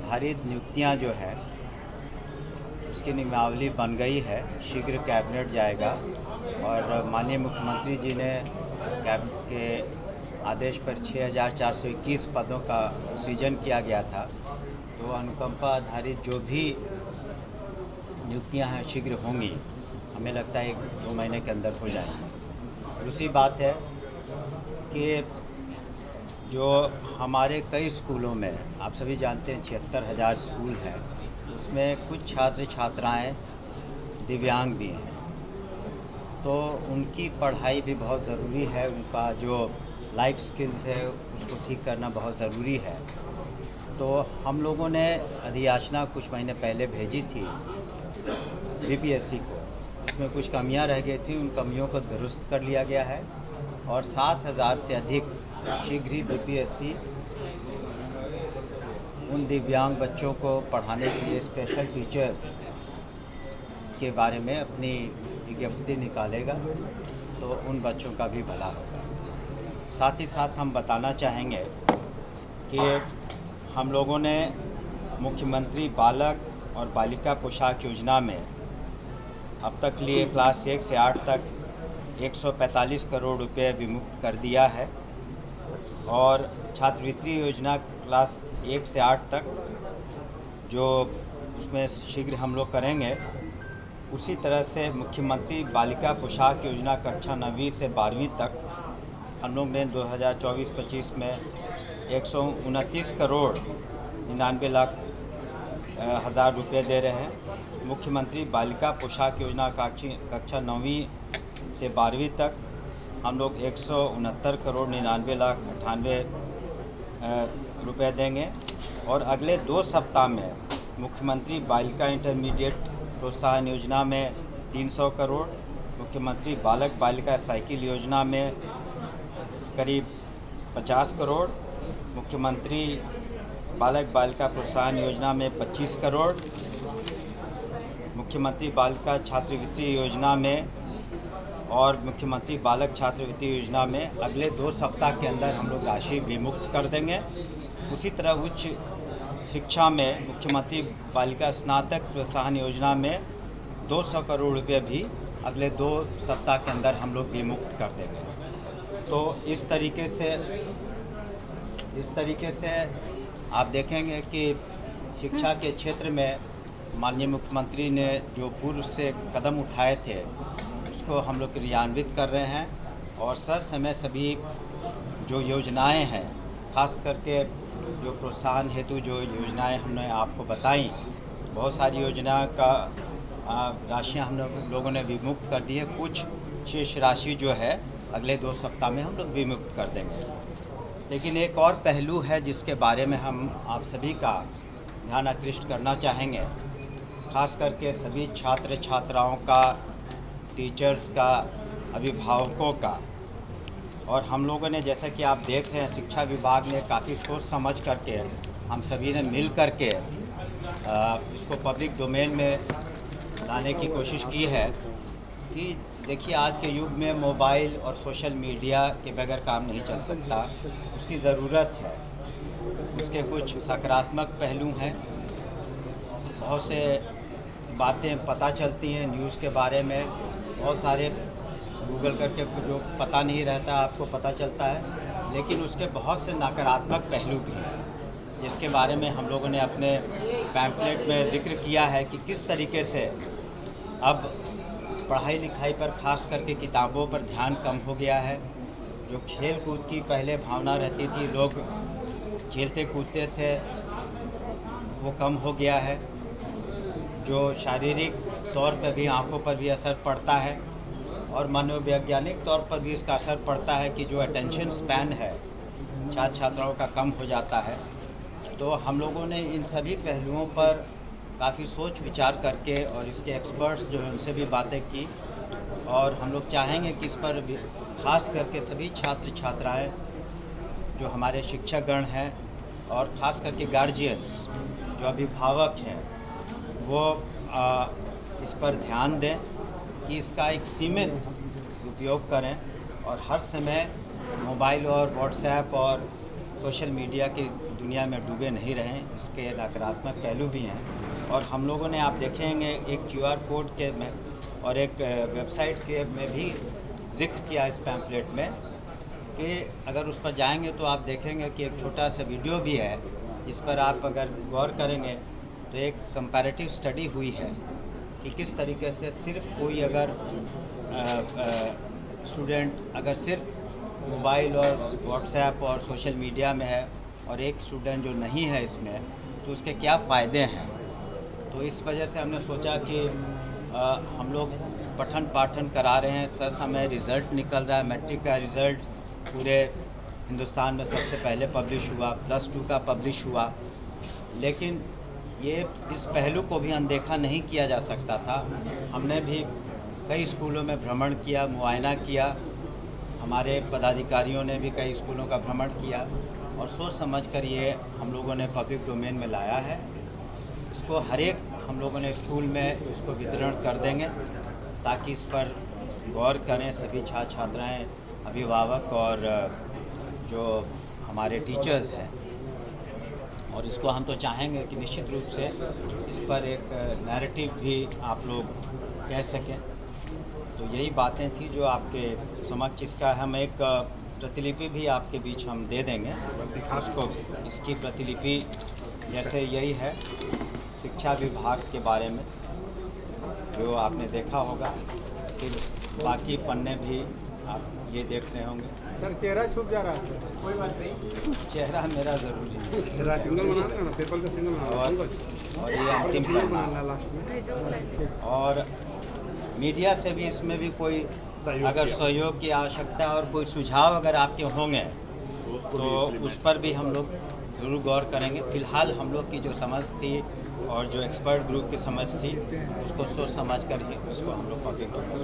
आधारित नियुक्तियां जो है उसकी नियमावली बन गई है। शीघ्र कैबिनेट जाएगा और माननीय मुख्यमंत्री जी ने कैबिनेट के आदेश पर 6,421 पदों का सृजन किया गया था। तो अनुकंपा आधारित जो भी नियुक्तियां हैं शीघ्र होंगी। हमें लगता है 1-2 महीने के अंदर हो जाएंगी। दूसरी बात है कि जो हमारे कई स्कूलों में, आप सभी जानते हैं 76,000 स्कूल हैं, उसमें कुछ छात्र छात्राएं दिव्यांग भी हैं। तो उनकी पढ़ाई भी बहुत ज़रूरी है। उनका जो लाइफ स्किल्स है उसको ठीक करना बहुत ज़रूरी है। तो हम लोगों ने अधियाचना कुछ महीने पहले भेजी थी बीपीएससी को। उसमें कुछ कमियां रह गई थी, उन कमियों को दुरुस्त कर लिया गया है और 7,000 से अधिक शीघ्र ही बीपीएससी उन दिव्यांग बच्चों को पढ़ाने के लिए स्पेशल टीचर्स के बारे में अपनी विज्ञप्ति निकालेगा, तो उन बच्चों का भी भला होगा। साथ ही साथ हम बताना चाहेंगे कि हम लोगों ने मुख्यमंत्री बालक और बालिका पोशाक योजना में अब तक लिए क्लास 1 से 8 तक 145 करोड़ रुपए विमुक्त कर दिया है और छात्रवृत्ति योजना क्लास 1 से 8 तक जो उसमें शीघ्र हम लोग करेंगे। उसी तरह से मुख्यमंत्री बालिका पोशाक योजना कक्षा 9वीं से 12वीं तक हम लोग ने 2024-25 में 129 करोड़ 99 लाख हज़ार रुपये दे रहे हैं। मुख्यमंत्री बालिका पोशाक योजना कक्षा 9वीं से 12वीं तक हम लोग 169 करोड़ 99 लाख 98 रुपये देंगे और अगले 2 सप्ताह में मुख्यमंत्री बालिका इंटरमीडिएट प्रोत्साहन योजना में 300 करोड़, मुख्यमंत्री बालक बालिका साइकिल योजना में करीब 50 करोड़, मुख्यमंत्री बालक बालिका प्रोत्साहन योजना में 25 करोड़, मुख्यमंत्री बालिका छात्रवृत्ति योजना में और मुख्यमंत्री बालक छात्रवृत्ति योजना में अगले 2 सप्ताह के अंदर हम लोग राशि विमुक्त कर देंगे। उसी तरह उच्च शिक्षा में मुख्यमंत्री बालिका स्नातक प्रोत्साहन योजना में 200 करोड़ रुपये भी अगले 2 सप्ताह के अंदर हम लोग विमुक्त कर देंगे। तो इस तरीके से आप देखेंगे कि शिक्षा के क्षेत्र में माननीय मुख्यमंत्री ने जो पूर्व से कदम उठाए थे उसको हम लोग क्रियान्वित कर रहे हैं और समय सभी जो योजनाएं हैं, खास करके जो प्रोत्साहन हेतु जो योजनाएं हमने आपको बताई, बहुत सारी योजना का राशियां हम लोगों ने विमुक्त कर दी है। कुछ शेष राशि जो है अगले 2 सप्ताह में हम लोग विमुक्त कर देंगे। लेकिन एक और पहलू है जिसके बारे में हम आप सभी का ध्यान आकृष्ट करना चाहेंगे, खास करके सभी छात्र छात्राओं का, टीचर्स का, अभिभावकों का। और हम लोगों ने, जैसा कि आप देख रहे हैं, शिक्षा विभाग ने काफ़ी सोच समझ करके हम सभी ने मिल करके इसको पब्लिक डोमेन में लाने की कोशिश की है कि देखिए आज के युग में मोबाइल और सोशल मीडिया के बगैर काम नहीं चल सकता, उसकी ज़रूरत है। उसके कुछ सकारात्मक पहलू हैं, बहुत से बातें पता चलती हैं न्यूज़ के बारे में, बहुत सारे गूगल करके जो पता नहीं रहता आपको पता चलता है। लेकिन उसके बहुत से नकारात्मक पहलू भी हैं जिसके बारे में हम लोगों ने अपने पैम्फलेट में जिक्र किया है कि किस तरीके से अब पढ़ाई लिखाई पर खास करके किताबों पर ध्यान कम हो गया है। जो खेल कूद की पहले भावना रहती थी, लोग खेलते कूदते थे, वो कम हो गया है। जो शारीरिक तौर पर भी आंखों पर भी असर पड़ता है और मनोवैज्ञानिक तौर पर भी इसका असर पड़ता है कि जो अटेंशन स्पैन है छात्र छात्राओं का कम हो जाता है। तो हम लोगों ने इन सभी पहलुओं पर काफ़ी सोच विचार करके और इसके एक्सपर्ट्स जो हैं उनसे भी बातें की और हम लोग चाहेंगे कि इस पर खास करके सभी छात्र छात्राएं, जो हमारे शिक्षकगण हैं और ख़ास करके गार्जियंस, जो अभिभावक हैं, वो इस पर ध्यान दें कि इसका एक सीमित उपयोग करें और हर समय मोबाइल और व्हाट्सएप और सोशल मीडिया की दुनिया में डूबे नहीं रहें, इसके नकारात्मक पहलू भी हैं। और हम लोगों ने आप देखेंगे एक QR कोड के में और एक वेबसाइट के में भी जिक्र किया इस पैम्फलेट में कि अगर उस पर जाएंगे तो आप देखेंगे कि एक छोटा सा वीडियो भी है। इस पर आप अगर गौर करेंगे तो एक कंपैरेटिव स्टडी हुई है कि किस तरीके से सिर्फ कोई अगर स्टूडेंट अगर सिर्फ मोबाइल और व्हाट्सएप और सोशल मीडिया में है और एक स्टूडेंट जो नहीं है इसमें, तो उसके क्या फ़ायदे हैं। तो इस वजह से हमने सोचा कि हम लोग पठन पाठन करा रहे हैं, ससमय रिज़ल्ट निकल रहा है। मैट्रिक का रिज़ल्ट पूरे हिंदुस्तान में सबसे पहले पब्लिश हुआ, +2 का पब्लिश हुआ, लेकिन ये इस पहलू को भी अनदेखा नहीं किया जा सकता था। हमने भी कई स्कूलों में भ्रमण किया, मुआयना किया, हमारे पदाधिकारियों ने भी कई स्कूलों का भ्रमण किया और सोच समझकर ये हम लोगों ने पब्लिक डोमेन में लाया है। इसको हर एक हम लोगों ने स्कूल में इसको वितरण कर देंगे ताकि इस पर गौर करें सभी छात्र छात्राएँ, अभिभावक और जो हमारे टीचर्स हैं। और इसको हम तो चाहेंगे कि निश्चित रूप से इस पर एक नैरेटिव भी आप लोग कह सकें। तो यही बातें थी जो आपके समक्ष, इसका हम एक प्रतिलिपि भी आपके बीच हम दे देंगे। इसको इसकी प्रतिलिपि जैसे यही है शिक्षा विभाग के बारे में जो आपने देखा होगा, फिर बाकी पन्ने भी आप ये देख रहे होंगे। सर चेहरा छुप जा रहा है, कोई बात नहीं, चेहरा मेरा ज़रूरी है। सिंगल बना देना, पेपर का सिंगल बना और ये अंतिम पन्ना। और मीडिया से भी इसमें भी कोई अगर सहयोग की आवश्यकता है और कोई सुझाव अगर आपके होंगे तो उस पर भी हम लोग ज़रूर गौर करेंगे। फ़िलहाल हम लोग की जो समझ थी और जो एक्सपर्ट ग्रुप की समझ थी उसको सोच समझ कर ही उसको हम लोग पब्लिक